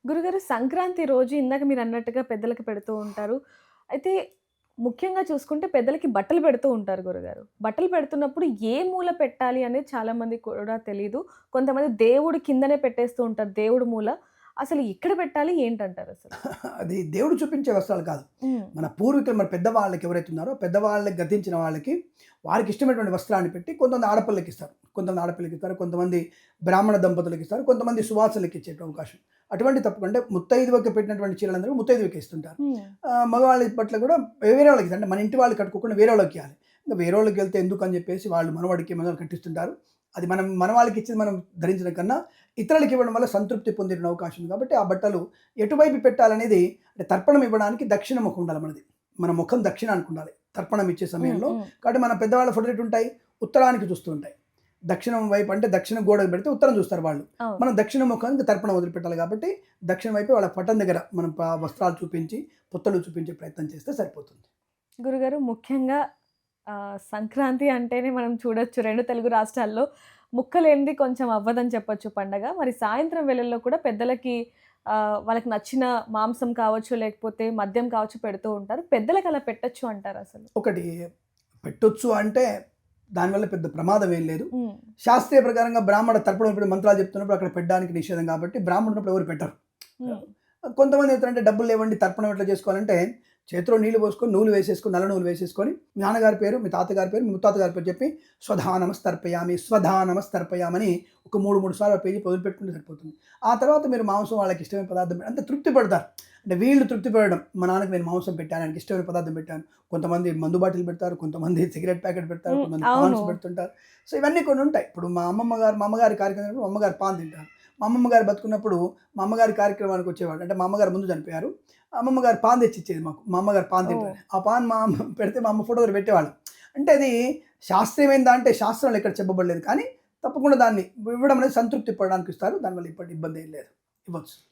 గురుగారు సంక్రాంతి రోజు ఇందాక మీరన్నట్టుగా పెద్దలకి పెడుతూ ఉంటారు. అయితే ముఖ్యంగా చూసుకుంటే పెద్దలకి బట్టలు పెడుతూ ఉంటారు గురుగారు. బట్టలు పెడుతున్నప్పుడు ఏ మూల పెట్టాలి అనేది చాలా మందికి కూడా తెలీదు. కొంతమంది దేవుడి కిందనే పెట్టేస్తూ ఉంటారు. దేవుడి మూల. అసలు ఎక్కడ పెట్టాలి ఏంటంటారసలు? అది దేవుడు చూపించే వస్త్రాలు కాదు. హ్మ్. మన పూర్వీకులు మన పెద్దవాళ్ళకి ఎవరైతే ఉన్నారో, పెద్దవాళ్ళకి గతించిన వాళ్ళకి, వారికి ఇష్టమైనటువంటి వస్త్రాన్ని పెట్టి కొంతమంది ఆడపిల్లలకిస్తారు. కొంతమంది ఆడపిల్లలకిస్తారు. కొంతమంది బ్రాహ్మణ దంపతులకిస్తారు. కొంతమంది సువాసులకి ఇచ్చే అవకాశం. అటువంటి తప్పకుండా ముత్తైదువకి పెట్టినటువంటి చీరలందరూ ముత్తైదువకి ఇస్తుంటారు. హ్మ్. మగవాళ్ళ పట్ల కూడా వేరే వాళ్ళకి అంటే మన ఇంటి వాళ్ళు కట్టుకోకుండా వేరే వాళ్ళకి ఇయ్యాలి. ఇంక వేరే వాళ్ళకి వెళ్తే ఎందుకని చెప్పేసి వాళ్ళు మనవడికి మనవళ్ళు కట్టిస్తుంటారు. అది మనం మన వాళ్ళకి ఇచ్చేది మనం ధరించడం కన్నా ఇతరులకు ఇవ్వడం వల్ల సంతృప్తి పొందే అవకాశం ఉంది. కాబట్టి ఆ బట్టలు ఎటువైపు పెట్టాలనేది అంటే తర్పణం ఇవ్వడానికి దక్షిణ ముఖం ఉండాలి మనది. మన ముఖం దక్షిణానికి ఉండాలి తర్పణం ఇచ్చే హ్మ్. సమయంలో. హ్మ్. కాబట్టి మన పెద్దవాళ్ళ ఫోటోలు ఎటుంటాయి? ఉత్తరానికి చూస్తూ ఉంటాయి. దక్షిణం వైపు అంటే దక్షిణ గోడకు పెడితే ఉత్తరం చూస్తారు వాళ్ళు. అవును. మనం దక్షిణ ముఖానికి తర్పణం వదిలిపెట్టాలి కాబట్టి దక్షిణం వైపే వాళ్ళ పటం దగ్గర మనం వస్త్రాలు చూపించి, పుత్తలు చూపించే ప్రయత్నం చేస్తే సరిపోతుంది. గురుగారు ముఖ్యంగా సంక్రాంతి అంటేనే మనం చూడొచ్చు 2 తెలుగు రాష్ట్రాల్లో ముక్కలేనిది కొంచెం అవ్వదని చెప్పొచ్చు పండగ. మరి సాయంత్రం వేళల్లో కూడా పెద్దలకి వాళ్ళకి నచ్చిన మాంసం కావచ్చు, లేకపోతే మద్యం కావచ్చు పెడుతూ ఉంటారు. పెద్దలకి అలా పెట్టొచ్చు అంటారసలు? ఒకటి పెట్టొచ్చు అంటే దానివల్ల పెద్ద ప్రమాదం ఏం లేదు. హ్మ్. శాస్త్రీయ ప్రకారంగా బ్రాహ్మణ తర్పణం ఇప్పుడు మంత్రాలు చెప్తున్నప్పుడు అక్కడ పెట్టడానికి నిషేధం కాబట్టి బ్రాహ్మణుడు ఉన్నప్పుడు ఎవరు పెట్టరు. హ్మ్. కొంతమంది ఏంటంటే డబ్బులు లేవండి తర్పణం ఎట్లా చేసుకోవాలంటే చేతిలో నీళ్లు పోసుకొని నూనె వేసేసుకొని నల్ల నూనె వేసేసుకొని మీ నాన్నగారి పేరు మీ తాతగారి పేరు మీ ముత్తాత గారి పేరు చెప్పి స్వధానమస్తర్పయామి స్వధానమస్తర్పయామని ఒక 3 సార్లు పేజీ వదిలిపెట్టుకుంటే సరిపోతుంది. ఆ తర్వాత మీరు మాంసం వాళ్ళకి ఇష్టమైన పదార్థం అంత తృప్తి పడతారు. అంటే వీళ్ళు తృప్తి పడడం మా నాన్నకి నేను మాంసం పెట్టాను ఆయనకి ఇష్టమైన పదార్థం పెట్టాను. కొంతమంది మందు బాటిల్ పెడతారు, కొంతమంది సిగరెట్ ప్యాకెట్ పెడతారు, హ్మ్. కొంతమంది అవును. పాన్స్ పెడుతుంటారు. సో ఇవన్నీ కొన్ని ఉంటాయి. ఇప్పుడు మా అమ్మగారి కార్యక్రమం మా అమ్మగారు పాన్ తింటారు. మా అమ్మమ్మ గారు బతుకున్నప్పుడు మా అమ్మగారి కార్యక్రమానికి వచ్చేవాళ్ళు. అంటే మా అమ్మగారు ముందు చనిపోయారు. అమ్మమ్మ గారు పాన్ తెచ్చి ఇచ్చేది మాకు. మా అమ్మగారు పాన్ ఓహ్! తింటారు. ఆ పాన్ మా అమ్మ పెడితే మా అమ్మ ఫోటో దగ్గర పెట్టేవాళ్ళు. అంటే అది శాస్త్రీయమైనదా అంటే శాస్త్రంలో ఎక్కడ చెప్పబడలేదు. కానీ తప్పకుండా దాన్ని ఇవ్వడం అనేది సంతృప్తి పడడానికి ఇస్తారు. దానివల్ల ఇబ్బంది ఏం లేదు. ఇవ్వచ్చు.